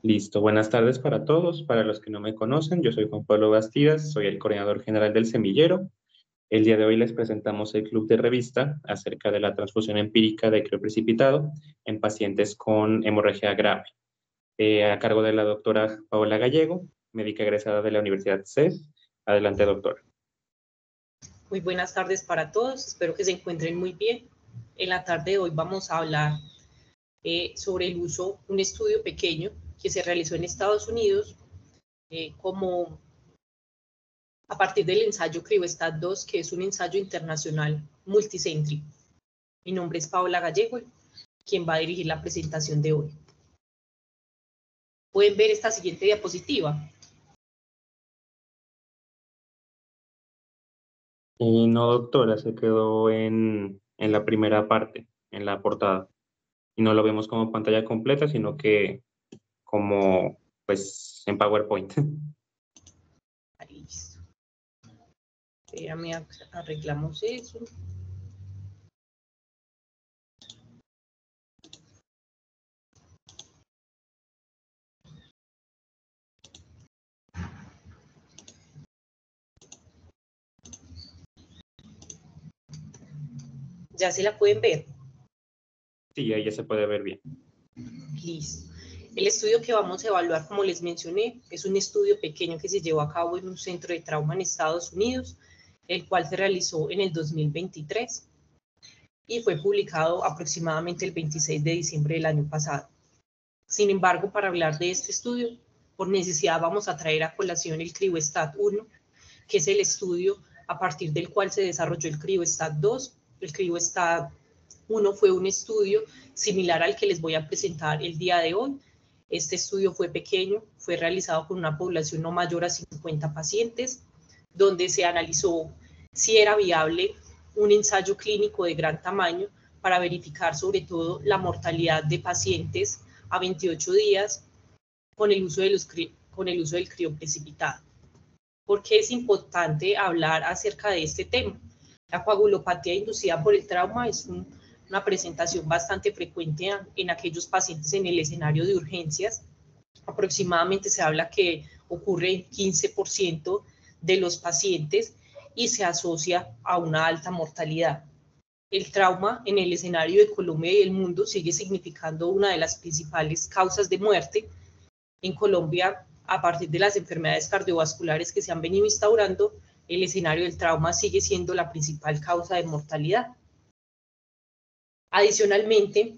Listo, buenas tardes para todos. Para los que no me conocen, yo soy Juan Pablo Bastidas, soy el coordinador general del Semillero. El día de hoy les presentamos el club de revista acerca de la transfusión empírica de crioprecipitado en pacientes con hemorragia grave, a cargo de la doctora Paola Gallego, médica egresada de la Universidad CES. Adelante, doctora. Muy buenas tardes para todos, espero que se encuentren muy bien. En la tarde de hoy vamos a hablar sobre el uso, un estudio pequeño que se realizó en Estados Unidos como a partir del ensayo CRIOSTAT 2, que es un ensayo internacional multicéntrico. Mi nombre es Paola Gallego, quien va a dirigir la presentación de hoy. Pueden ver esta siguiente diapositiva. No, doctora, se quedó en la primera parte, en la portada. Y no lo vemos como pantalla completa, sino que como, pues, en PowerPoint. Listo. Espérame, arreglamos eso. ¿Ya se la pueden ver? Sí, ahí ya se puede ver bien. Listo. El estudio que vamos a evaluar, como les mencioné, es un estudio pequeño que se llevó a cabo en un centro de trauma en Estados Unidos, el cual se realizó en el 2023 y fue publicado aproximadamente el 26 de diciembre del año pasado. Sin embargo, para hablar de este estudio, por necesidad vamos a traer a colación el CRIOSTAT 1, que es el estudio a partir del cual se desarrolló el CRIOSTAT 2. El CRIOSTAT 1 fue un estudio similar al que les voy a presentar el día de hoy. Este estudio fue pequeño, fue realizado con una población no mayor a 50 pacientes, donde se analizó si era viable un ensayo clínico de gran tamaño para verificar sobre todo la mortalidad de pacientes a 28 días con el uso del crioprecipitado. ¿Por qué es importante hablar acerca de este tema? La coagulopatía inducida por el trauma es una presentación bastante frecuente en aquellos pacientes en el escenario de urgencias. Aproximadamente se habla que ocurre en 15% de los pacientes y se asocia a una alta mortalidad. El trauma en el escenario de Colombia y el mundo sigue significando una de las principales causas de muerte. En Colombia, a partir de las enfermedades cardiovasculares que se han venido instaurando, el escenario del trauma sigue siendo la principal causa de mortalidad. Adicionalmente,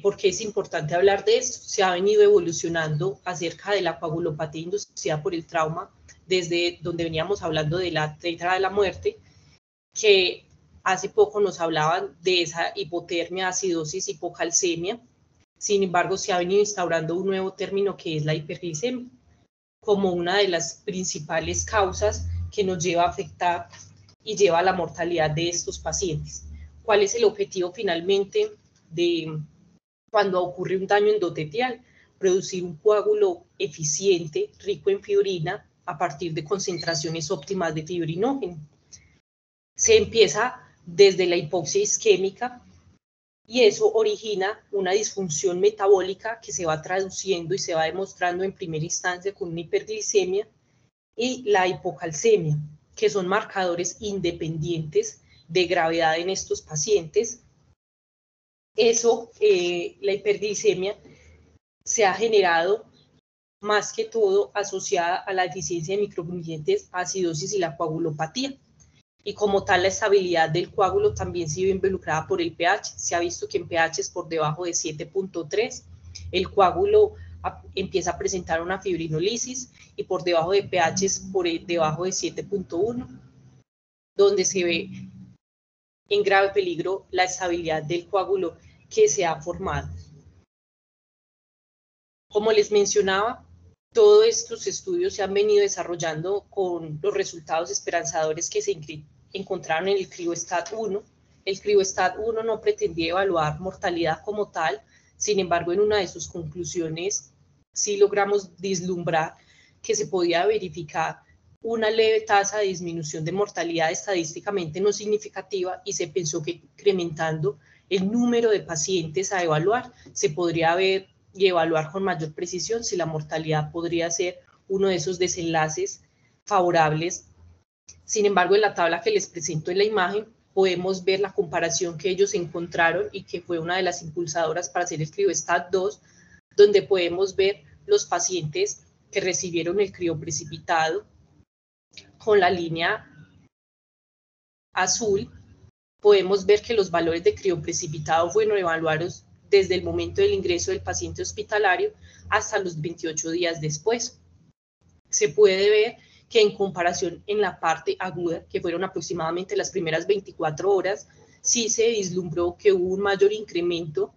¿por qué es importante hablar de esto? Se ha venido evolucionando acerca de la coagulopatía inducida por el trauma, desde donde veníamos hablando de la tetra de la muerte, que hace poco nos hablaban de esa hipotermia, acidosis, hipocalcemia. Sin embargo, se ha venido instaurando un nuevo término que es la hiperglicemia, como una de las principales causas que nos lleva a afectar y lleva a la mortalidad de estos pacientes. ¿Cuál es el objetivo finalmente de cuando ocurre un daño endotelial? Producir un coágulo eficiente, rico en fibrina, a partir de concentraciones óptimas de fibrinógeno. Se empieza desde la hipoxia isquémica y eso origina una disfunción metabólica que se va traduciendo y se va demostrando en primera instancia con una hiperglicemia y la hipocalcemia, que son marcadores independientes de gravedad en estos pacientes. Eso, la hiperglicemia, se ha generado más que todo asociada a la deficiencia de micronutrientes, acidosis y la coagulopatía. Y como tal, la estabilidad del coágulo también se ve involucrada por el pH. Se ha visto que en pH por debajo de 7.3, el coágulo empieza a presentar una fibrinolisis y por debajo de pH por debajo de 7.1, donde se ve en grave peligro la estabilidad del coágulo que se ha formado. Como les mencionaba, todos estos estudios se han venido desarrollando con los resultados esperanzadores que se encontraron en el CRIOSTAT 1. El CRIOSTAT 1 no pretendía evaluar mortalidad como tal, sin embargo, en una de sus conclusiones sí logramos vislumbrar que se podía verificar una leve tasa de disminución de mortalidad estadísticamente no significativa y se pensó que incrementando el número de pacientes a evaluar se podría haber y evaluar con mayor precisión si la mortalidad podría ser uno de esos desenlaces favorables. Sin embargo, en la tabla que les presento en la imagen, podemos ver la comparación que ellos encontraron y que fue una de las impulsadoras para hacer el CryoStat-2, donde podemos ver los pacientes que recibieron el crioprecipitado con la línea azul. Podemos ver que los valores de crioprecipitado fueron evaluados desde el momento del ingreso del paciente hospitalario hasta los 28 días después. Se puede ver que en comparación en la parte aguda, que fueron aproximadamente las primeras 24 horas, sí se vislumbró que hubo un mayor incremento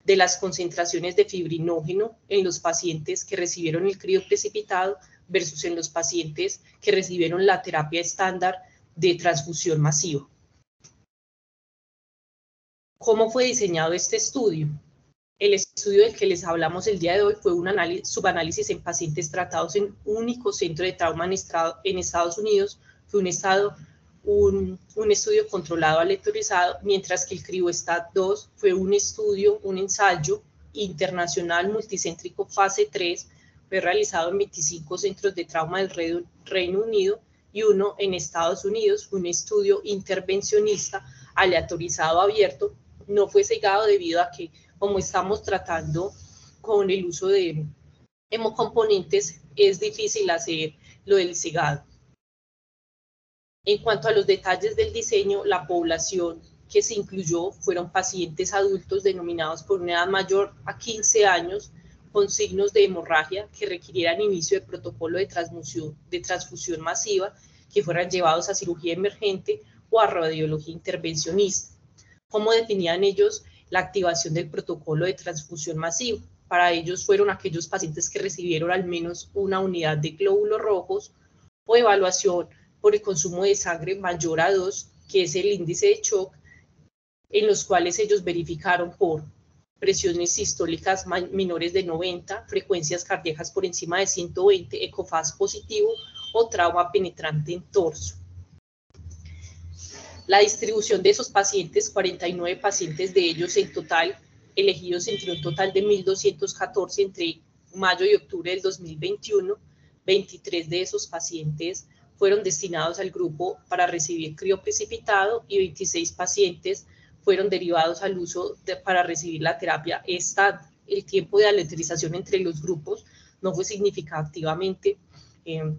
de las concentraciones de fibrinógeno en los pacientes que recibieron el crioprecipitado versus en los pacientes que recibieron la terapia estándar de transfusión masiva. ¿Cómo fue diseñado este estudio? El estudio del que les hablamos el día de hoy fue un subanálisis en pacientes tratados en un único centro de trauma en Estados Unidos. Fue un estudio controlado aleatorizado, mientras que el CryoStat-2 fue un ensayo internacional multicéntrico fase 3, fue realizado en 25 centros de trauma del Reino Unido y uno en Estados Unidos. Fue un estudio intervencionista aleatorizado abierto. No fue cegado debido a que, como estamos tratando con el uso de hemocomponentes, es difícil hacer lo del cegado. En cuanto a los detalles del diseño, la población que se incluyó fueron pacientes adultos denominados por una edad mayor a 15 años con signos de hemorragia que requirieran inicio de protocolo de transfusión masiva, que fueran llevados a cirugía emergente o a radiología intervencionista. ¿Cómo definían ellos la activación del protocolo de transfusión masiva? Para ellos fueron aquellos pacientes que recibieron al menos una unidad de glóbulos rojos o evaluación por el consumo de sangre mayor a 2, que es el índice de shock, en los cuales ellos verificaron por presiones sistólicas menores de 90, frecuencias cardíacas por encima de 120, ecofaz positivo o trauma penetrante en torso. La distribución de esos pacientes, 49 pacientes de ellos en total, elegidos entre un total de 1.214 entre mayo y octubre del 2021, 23 de esos pacientes fueron destinados al grupo para recibir crioprecipitado y 26 pacientes fueron derivados al uso para recibir la terapia estándar. El tiempo de aleatorización entre los grupos no fue significativamente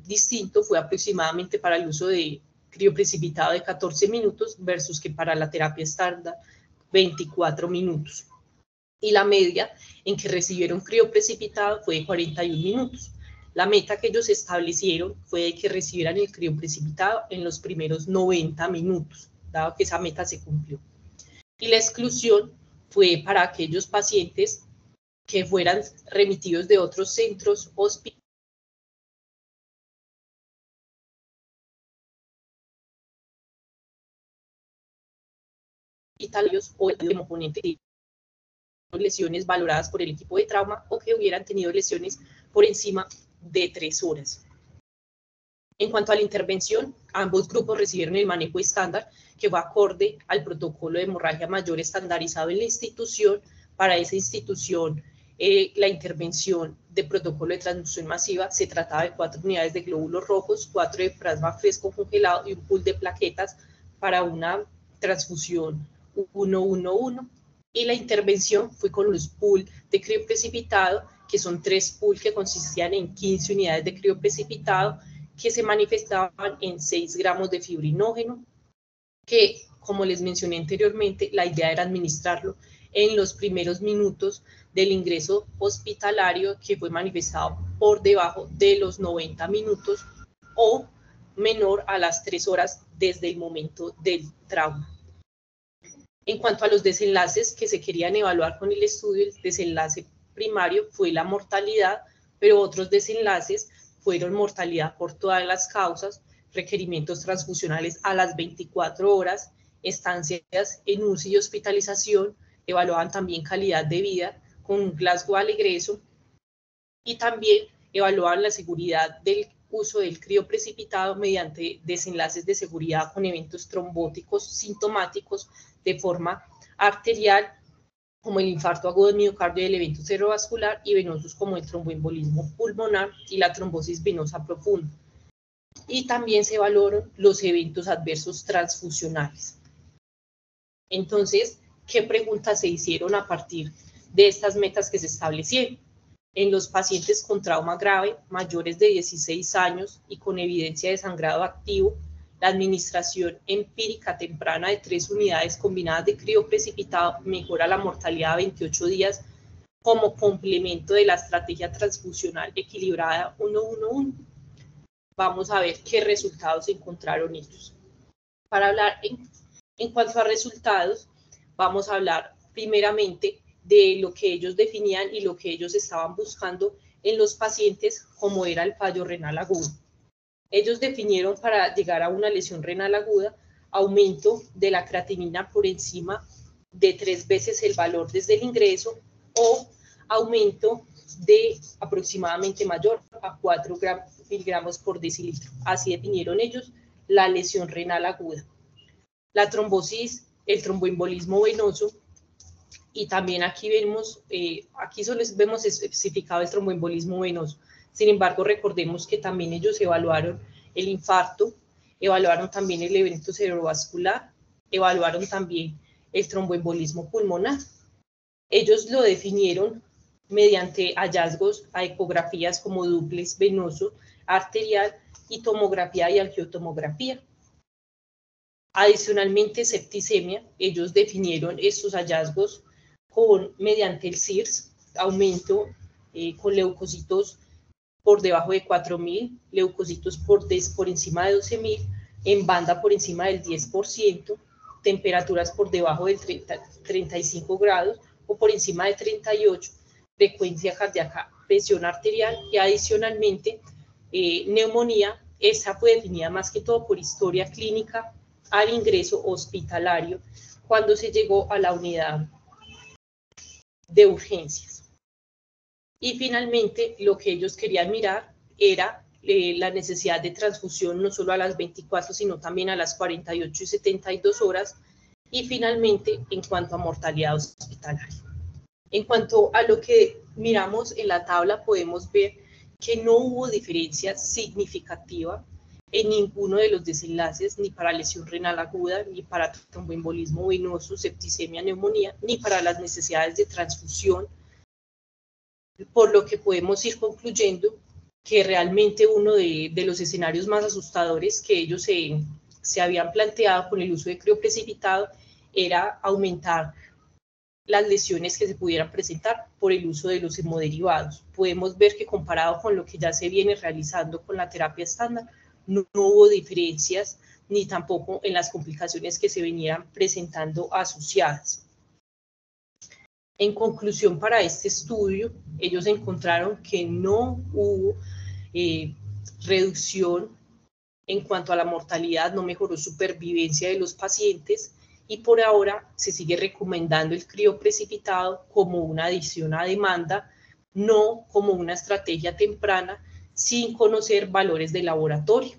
distinto, fue aproximadamente para el uso de crioprecipitado de 14 minutos versus que para la terapia estándar 24 minutos. Y la media en que recibieron crioprecipitado fue de 41 minutos. La meta que ellos establecieron fue de que recibieran el crioprecipitado en los primeros 90 minutos, dado que esa meta se cumplió. Y la exclusión fue para aquellos pacientes que fueran remitidos de otros centros hospitalarios o el componente de lesiones valoradas por el equipo de trauma o que hubieran tenido lesiones por encima de 3 horas. En cuanto a la intervención, ambos grupos recibieron el manejo estándar que fue acorde al protocolo de hemorragia mayor estandarizado en la institución. Para esa institución, la intervención de protocolo de transfusión masiva se trataba de 4 unidades de glóbulos rojos, 4 de plasma fresco congelado y un pool de plaquetas para una transfusión 1-1-1. Y la intervención fue con los pool de crioprecipitado, que son 3 pool que consistían en 15 unidades de crioprecipitado, que se manifestaban en 6 gramos de fibrinógeno, que, como les mencioné anteriormente, la idea era administrarlo en los primeros minutos del ingreso hospitalario, que fue manifestado por debajo de los 90 minutos o menor a las 3 horas desde el momento del trauma. En cuanto a los desenlaces que se querían evaluar con el estudio, el desenlace primario fue la mortalidad, pero otros desenlaces fueron mortalidad por todas las causas, requerimientos transfusionales a las 24 horas, estancias en UCI y hospitalización, evaluaban también calidad de vida con un Glasgow al egreso y también evaluaban la seguridad del uso del crioprecipitado mediante desenlaces de seguridad con eventos trombóticos sintomáticos de forma arterial como el infarto agudo del miocardio y el evento cerebrovascular, y venosos como el tromboembolismo pulmonar y la trombosis venosa profunda. Y también se valoran los eventos adversos transfusionales. Entonces, ¿qué preguntas se hicieron a partir de estas metas que se establecieron? En los pacientes con trauma grave, mayores de 16 años y con evidencia de sangrado activo, la administración empírica temprana de 3 unidades combinadas de crioprecipitado mejora la mortalidad a 28 días como complemento de la estrategia transfusional equilibrada 1-1-1. Vamos a ver qué resultados encontraron ellos. Para hablar en cuanto a resultados, vamos a hablar primeramente de lo que ellos definían y lo que ellos estaban buscando en los pacientes, como era el fallo renal agudo. Ellos definieron, para llegar a una lesión renal aguda, aumento de la creatinina por encima de 3 veces el valor desde el ingreso, o aumento de aproximadamente mayor a 4 miligramos por decilitro. Así definieron ellos la lesión renal aguda. La trombosis, el tromboembolismo venoso, y también aquí vemos, aquí solo vemos especificado el tromboembolismo venoso. Sin embargo, recordemos que también ellos evaluaron el infarto, evaluaron también el evento cerebrovascular, evaluaron también el tromboembolismo pulmonar. Ellos lo definieron mediante hallazgos a ecografías como dúplex venoso, arterial y tomografía y angiotomografía. Adicionalmente, septicemia, ellos definieron estos hallazgos mediante el CIRS, aumento con leucocitos por debajo de 4.000, leucocitos por encima de 12.000, en banda por encima del 10%, temperaturas por debajo de 35 grados o por encima de 38, frecuencia cardíaca, presión arterial, y adicionalmente neumonía. Esa fue definida más que todo por historia clínica al ingreso hospitalario cuando se llegó a la unidad de urgencias. Y finalmente, lo que ellos querían mirar era la necesidad de transfusión no solo a las 24, sino también a las 48 y 72 horas. Y finalmente, en cuanto a mortalidad hospitalaria. En cuanto a lo que miramos en la tabla, podemos ver que no hubo diferencia significativa en ninguno de los desenlaces, ni para lesión renal aguda, ni para tromboembolismo venoso, septicemia, neumonía, ni para las necesidades de transfusión, por lo que podemos ir concluyendo que realmente uno de los escenarios más asustadores que ellos se habían planteado con el uso de crioprecipitado era aumentar las lesiones que se pudieran presentar por el uso de los hemoderivados. Podemos ver que comparado con lo que ya se viene realizando con la terapia estándar, no hubo diferencias, ni tampoco en las complicaciones que se venían presentando asociadas. En conclusión, para este estudio, ellos encontraron que no hubo reducción en cuanto a la mortalidad, no mejoró supervivencia de los pacientes, y por ahora se sigue recomendando el crioprecipitado como una adición a demanda, no como una estrategia temprana, sin conocer valores de laboratorio.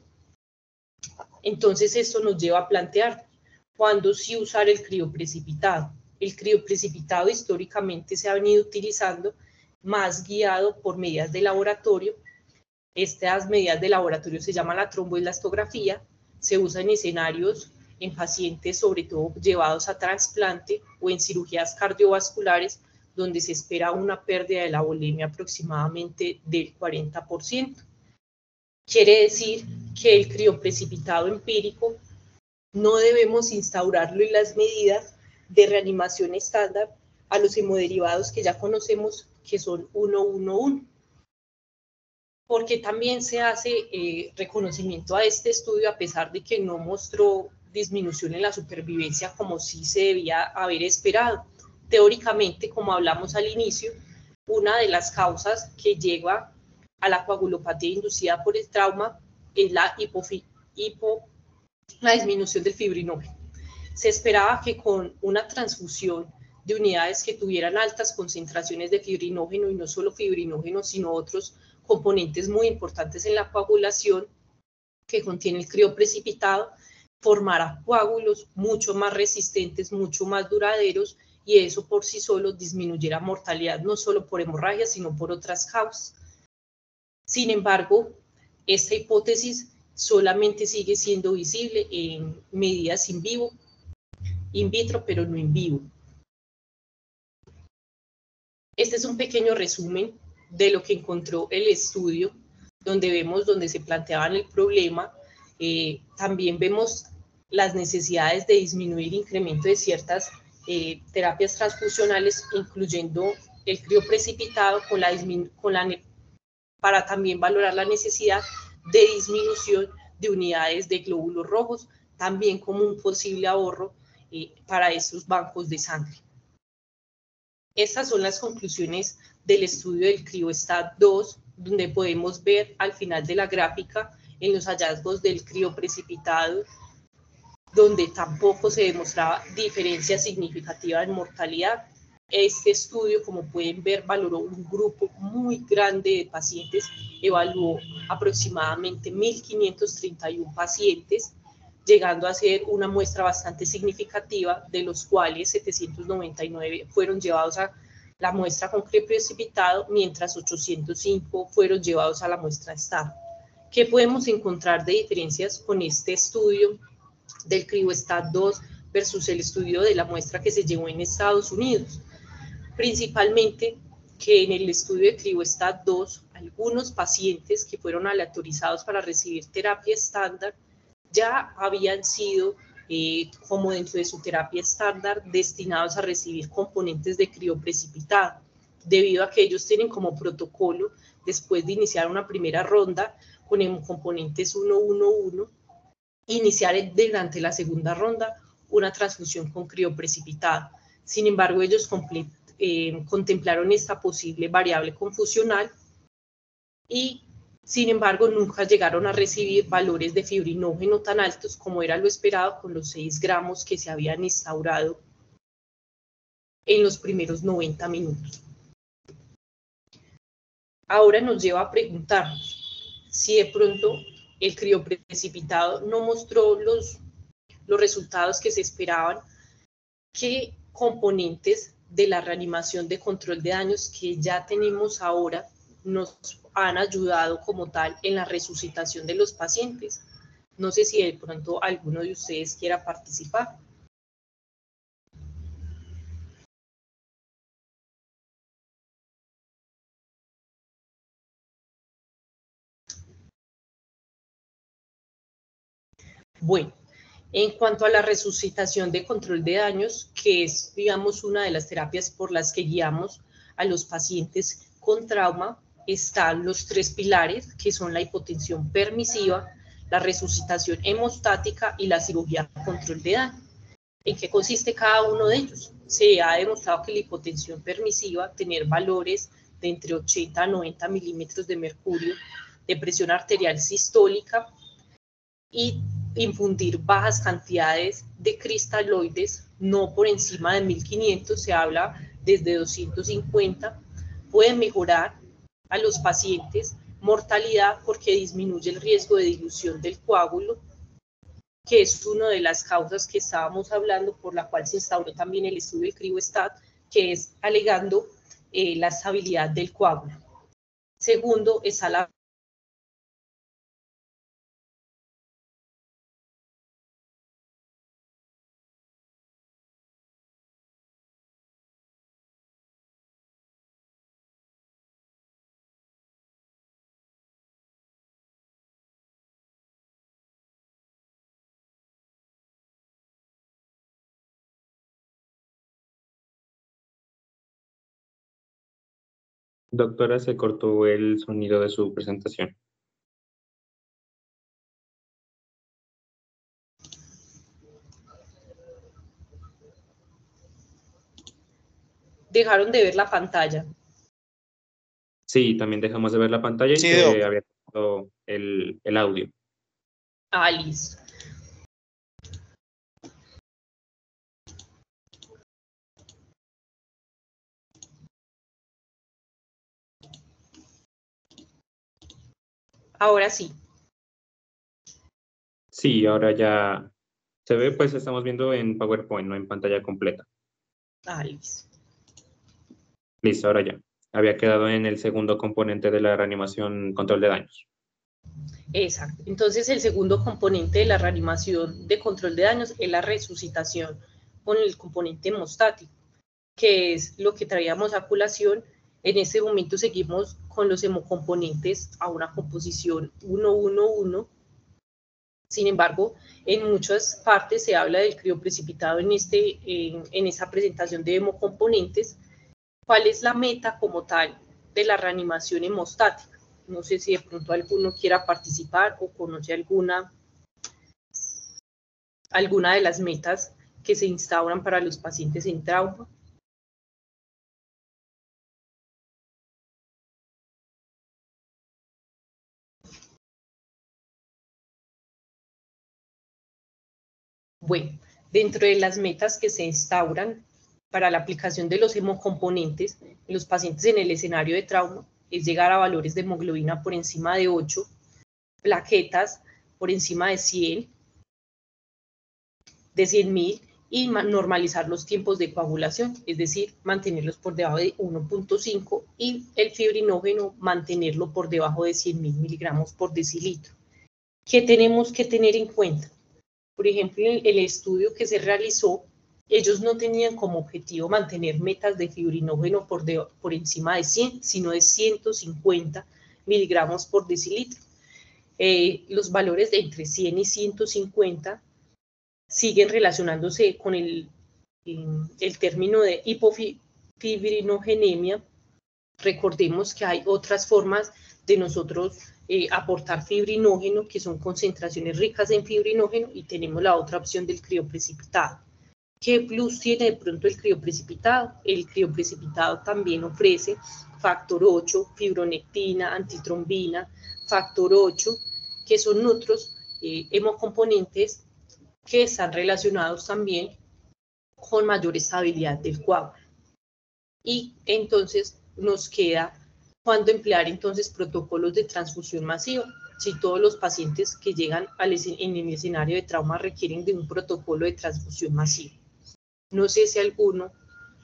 Entonces esto nos lleva a plantear, ¿cuándo sí usar el crioprecipitado? El crioprecipitado históricamente se ha venido utilizando más guiado por medidas de laboratorio. Estas medidas de laboratorio se llaman la tromboelastografía, se usa en escenarios en pacientes sobre todo llevados a trasplante o en cirugías cardiovasculares donde se espera una pérdida de la volemia aproximadamente del 40%. Quiere decir que el crioprecipitado empírico no debemos instaurarlo en las medidas de reanimación estándar a los hemoderivados que ya conocemos, que son 1-1-1. Porque también se hace reconocimiento a este estudio, a pesar de que no mostró disminución en la supervivencia como sí se debía haber esperado. Teóricamente, como hablamos al inicio, una de las causas que lleva a la coagulopatía inducida por el trauma es la disminución del fibrinógeno. Se esperaba que con una transfusión de unidades que tuvieran altas concentraciones de fibrinógeno, y no solo fibrinógeno, sino otros componentes muy importantes en la coagulación que contiene el crioprecipitado, formara coágulos mucho más resistentes, mucho más duraderos, y eso por sí solo disminuyera mortalidad no solo por hemorragia, sino por otras causas. Sin embargo, esta hipótesis solamente sigue siendo visible en medidas in vitro, pero no in vivo. Este es un pequeño resumen de lo que encontró el estudio, donde se planteaban el problema. También vemos las necesidades de disminuir incremento de ciertas terapias transfusionales, incluyendo el crioprecipitado, para también valorar la necesidad de disminución de unidades de glóbulos rojos, también como un posible ahorro para estos bancos de sangre. Estas son las conclusiones del estudio del CryoStat 2, donde podemos ver al final de la gráfica en los hallazgos del crioprecipitado, donde tampoco se demostraba diferencia significativa en mortalidad. Este estudio, como pueden ver, valoró un grupo muy grande de pacientes, evaluó aproximadamente 1.531 pacientes, llegando a ser una muestra bastante significativa, de los cuales 799 fueron llevados a la muestra con crioprecipitado, mientras 805 fueron llevados a la muestra STAR. ¿Qué podemos encontrar de diferencias con este estudio del CryoStat 2 versus el estudio de la muestra que se llevó en Estados Unidos? Principalmente que en el estudio de CryoStat 2, algunos pacientes que fueron aleatorizados para recibir terapia estándar ya habían sido, como dentro de su terapia estándar, destinados a recibir componentes de crioprecipitado, debido a que ellos tienen como protocolo, después de iniciar una primera ronda con componentes 1-1-1, iniciar durante la segunda ronda una transfusión con crioprecipitado. Sin embargo, ellos contemplaron esta posible variable confusional y, sin embargo, nunca llegaron a recibir valores de fibrinógeno tan altos como era lo esperado con los 6 gramos que se habían instaurado en los primeros 90 minutos. Ahora nos lleva a preguntarnos si de pronto el crioprecipitado no mostró los resultados que se esperaban, qué componentes de la reanimación de control de daños que ya tenemos ahora nos han ayudado como tal en la resucitación de los pacientes. No sé si de pronto alguno de ustedes quiera participar. Bueno, en cuanto a la resucitación de control de daños, que es, digamos, una de las terapias por las que guiamos a los pacientes con trauma, están los 3 pilares, que son la hipotensión permisiva, la resucitación hemostática y la cirugía control de daño. ¿En qué consiste cada uno de ellos? Se ha demostrado que la hipotensión permisiva, tener valores de entre 80 a 90 milímetros de mercurio, de presión arterial sistólica y infundir bajas cantidades de cristaloides, no por encima de 1500, se habla desde 250, puede mejorar a los pacientes mortalidad porque disminuye el riesgo de dilución del coágulo, que es una de las causas que estábamos hablando, por la cual se instauró también el estudio del CryoStat, que es alegando la estabilidad del coágulo. Segundo, está la Doctora, se cortó el sonido de su presentación. dejaron de ver la pantalla. Sí, también dejamos de ver la pantalla y Sí, se Doc. había cortado el audio. Ah, listo. Ahora sí. Sí, ahora ya se ve, pues estamos viendo en PowerPoint, no en pantalla completa. Listo. Listo, ahora ya. Había quedado en el segundo componente de la reanimación, control de daños. Exacto. Entonces, el segundo componente de la reanimación de control de daños es la resucitación con el componente hemostático, que es lo que traíamos a colación. En este momento seguimos con los hemocomponentes a una composición 1-1-1. Sin embargo, en muchas partes se habla del crioprecipitado en esta presentación de hemocomponentes. ¿Cuál es la meta como tal de la reanimación hemostática? No sé si de pronto alguno quiera participar o conoce alguna de las metas que se instauran para los pacientes en trauma. Bueno, dentro de las metas que se instauran para la aplicación de los hemocomponentes en los pacientes en el escenario de trauma es llegar a valores de hemoglobina por encima de 8, plaquetas por encima de 100, de 100.000, y normalizar los tiempos de coagulación, es decir, mantenerlos por debajo de 1.5 y el fibrinógeno mantenerlo por debajo de 100.000 miligramos por decilitro. ¿Qué tenemos que tener en cuenta? Por ejemplo, en el estudio que se realizó, ellos no tenían como objetivo mantener metas de fibrinógeno por encima de 100, sino de 150 miligramos por decilitro. Los valores de entre 100 y 150 siguen relacionándose con el término de hipofibrinogenia. Recordemos que hay otras formas de nosotros aportar fibrinógeno, que son concentraciones ricas en fibrinógeno, y tenemos la otra opción del crioprecipitado. ¿Qué plus tiene de pronto el crioprecipitado? El crioprecipitado también ofrece factor 8, fibronectina, antitrombina, factor 8, que son otros hemocomponentes que están relacionados también con mayor estabilidad del coágulo. Y entonces nos queda cuando emplear entonces protocolos de transfusión masiva. Si todos los pacientes que llegan en el escenario de trauma requieren de un protocolo de transfusión masiva. No sé si alguno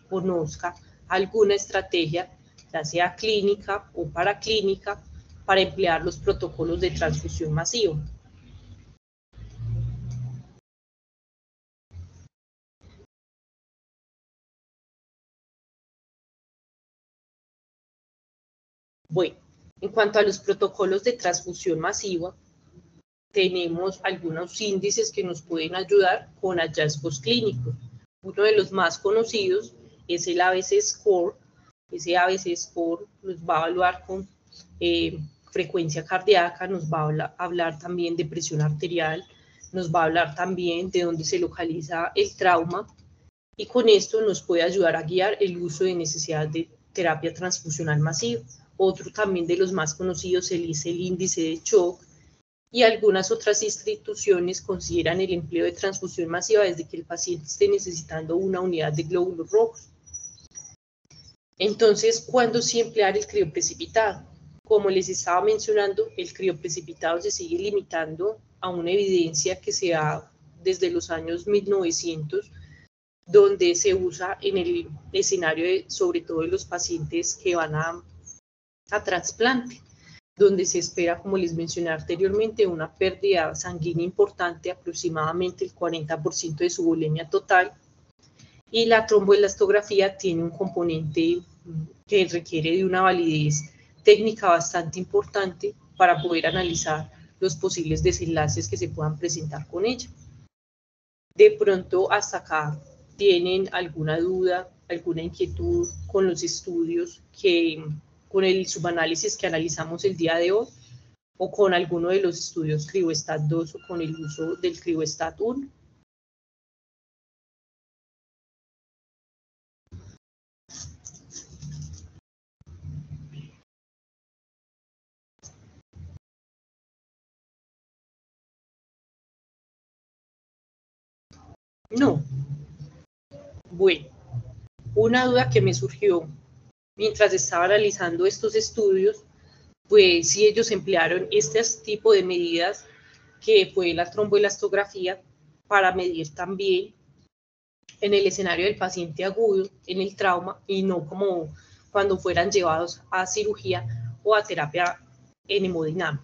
conozca alguna estrategia, ya sea clínica o paraclínica, para emplear los protocolos de transfusión masiva. Bueno, en cuanto a los protocolos de transfusión masiva, tenemos algunos índices que nos pueden ayudar con hallazgos clínicos. Uno de los más conocidos es el ABC Score. Ese ABC Score nos va a evaluar con frecuencia cardíaca, nos va a hablar también de presión arterial, nos va a hablar también de dónde se localiza el trauma, y con esto nos puede ayudar a guiar el uso de necesidad de terapia transfusional masiva. Otro también de los más conocidos es el índice de shock, y algunas otras instituciones consideran el empleo de transfusión masiva desde que el paciente esté necesitando una unidad de glóbulos rojos. Entonces, ¿cuándo sí emplear el crioprecipitado? Como les estaba mencionando, el crioprecipitado se sigue limitando a una evidencia que se da desde los años 1900, donde se usa en el escenario sobre todo de los pacientes que van a trasplante, donde se espera, como les mencioné anteriormente, una pérdida sanguínea importante, aproximadamente el 40% de su volemia total, y la tromboelastografía tiene un componente que requiere de una validez técnica bastante importante para poder analizar los posibles desenlaces que se puedan presentar con ella. De pronto, hasta acá, ¿tienen alguna duda, alguna inquietud con los estudios con el subanálisis que analizamos el día de hoy, o con alguno de los estudios CryoStat 2 o con el uso del CryoStat 1? No. Bueno, una duda que me surgió mientras estaba analizando estos estudios, pues si ellos emplearon este tipo de medidas que fue la tromboelastografía para medir también en el escenario del paciente agudo, en el trauma, y no como cuando fueran llevados a cirugía o a terapia en hemodinámica.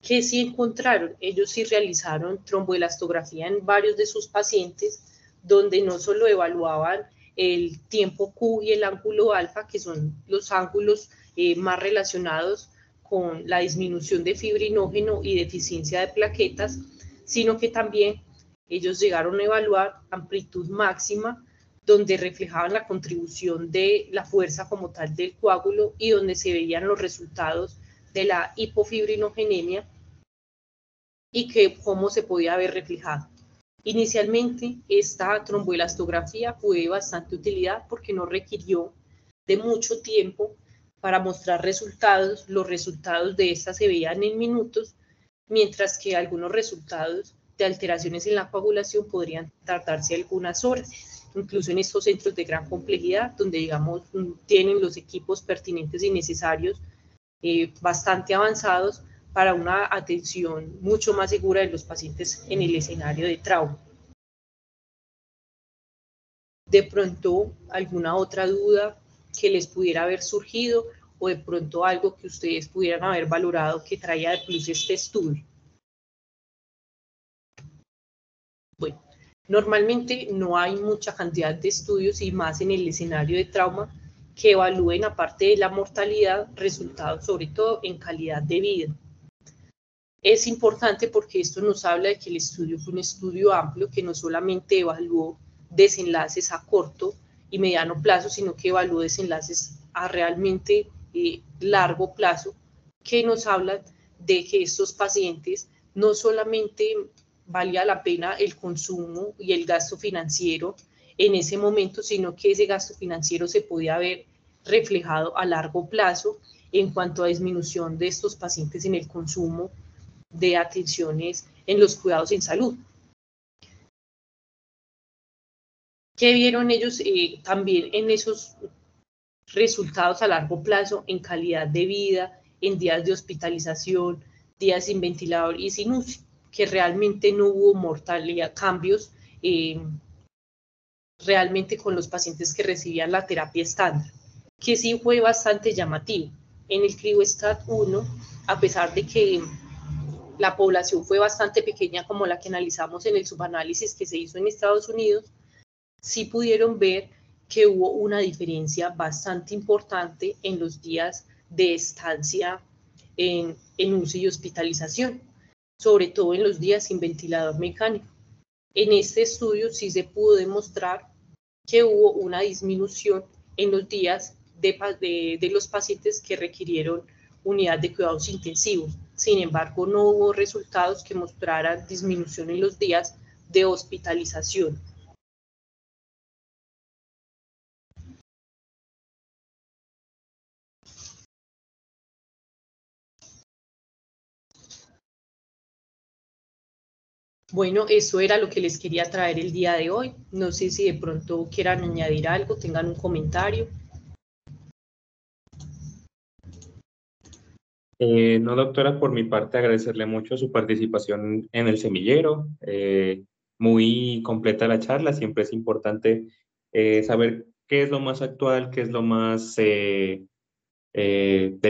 ¿Qué sí encontraron? Ellos sí realizaron tromboelastografía en varios de sus pacientes, donde no solo evaluaban el tiempo Q y el ángulo alfa, que son los ángulos más relacionados con la disminución de fibrinógeno y deficiencia de plaquetas, sino que también ellos llegaron a evaluar amplitud máxima, donde reflejaban la contribución de la fuerza como tal del coágulo y donde se veían los resultados de la hipofibrinogenemia y que cómo se podía ver reflejado. Inicialmente, esta tromboelastografía fue de bastante utilidad porque no requirió de mucho tiempo para mostrar resultados. Los resultados de esta se veían en minutos, mientras que algunos resultados de alteraciones en la coagulación podrían tardarse algunas horas, incluso en estos centros de gran complejidad, donde, digamos, tienen los equipos pertinentes y necesarios bastante avanzados para una atención mucho más segura de los pacientes en el escenario de trauma. De pronto, alguna otra duda que les pudiera haber surgido o de pronto algo que ustedes pudieran haber valorado que traía de plus este estudio. Bueno, normalmente no hay mucha cantidad de estudios y más en el escenario de trauma que evalúen, aparte de la mortalidad, resultados sobre todo en calidad de vida. Es importante porque esto nos habla de que el estudio fue un estudio amplio que no solamente evaluó desenlaces a corto y mediano plazo, sino que evaluó desenlaces a realmente largo plazo, que nos hablan de que estos pacientes no solamente valía la pena el consumo y el gasto financiero en ese momento, sino que ese gasto financiero se podía ver reflejado a largo plazo en cuanto a disminución de estos pacientes en el consumo de atenciones en los cuidados en salud. ¿Qué vieron ellos también en esos resultados a largo plazo en calidad de vida, en días de hospitalización, días sin ventilador y sin UCI? Que realmente no hubo mortalidad, cambios realmente con los pacientes que recibían la terapia estándar, que sí fue bastante llamativo. En el CRIOSTAT 1, a pesar de que la población fue bastante pequeña como la que analizamos en el subanálisis que se hizo en Estados Unidos, sí pudieron ver que hubo una diferencia bastante importante en los días de estancia en UCI y hospitalización, sobre todo en los días sin ventilador mecánico. En este estudio sí se pudo demostrar que hubo una disminución en los días de los pacientes que requirieron unidad de cuidados intensivos. Sin embargo, no hubo resultados que mostraran disminución en los días de hospitalización. Bueno, eso era lo que les quería traer el día de hoy. No sé si de pronto quieran añadir algo, tengan un comentario. No, doctora, por mi parte agradecerle mucho su participación en el semillero. Muy completa la charla, siempre es importante saber qué es lo más actual, qué es lo más del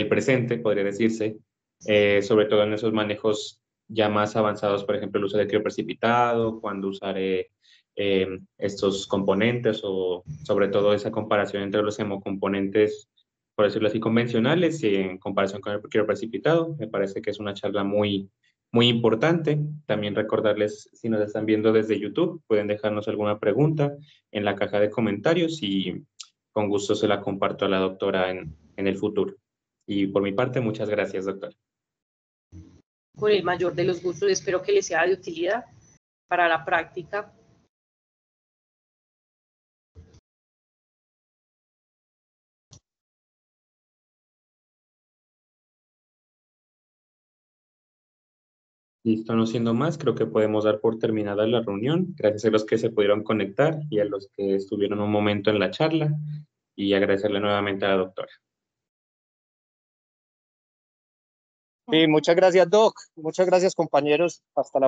presente, podría decirse, sobre todo en esos manejos ya más avanzados, por ejemplo, el uso de crioprecipitado, cuándo usar estos componentes o sobre todo esa comparación entre los hemocomponentes, por decirlo así, convencionales y en comparación con el crioprecipitado. Me parece que es una charla muy, muy importante. También recordarles, si nos están viendo desde YouTube, pueden dejarnos alguna pregunta en la caja de comentarios y con gusto se la comparto a la doctora en el futuro. Y por mi parte, muchas gracias, doctor. Con el mayor de los gustos, espero que les sea de utilidad para la práctica. Listo, no siendo más, creo que podemos dar por terminada la reunión. Gracias a los que se pudieron conectar y a los que estuvieron un momento en la charla y agradecerle nuevamente a la doctora. Sí, muchas gracias, Doc. Muchas gracias, compañeros. Hasta la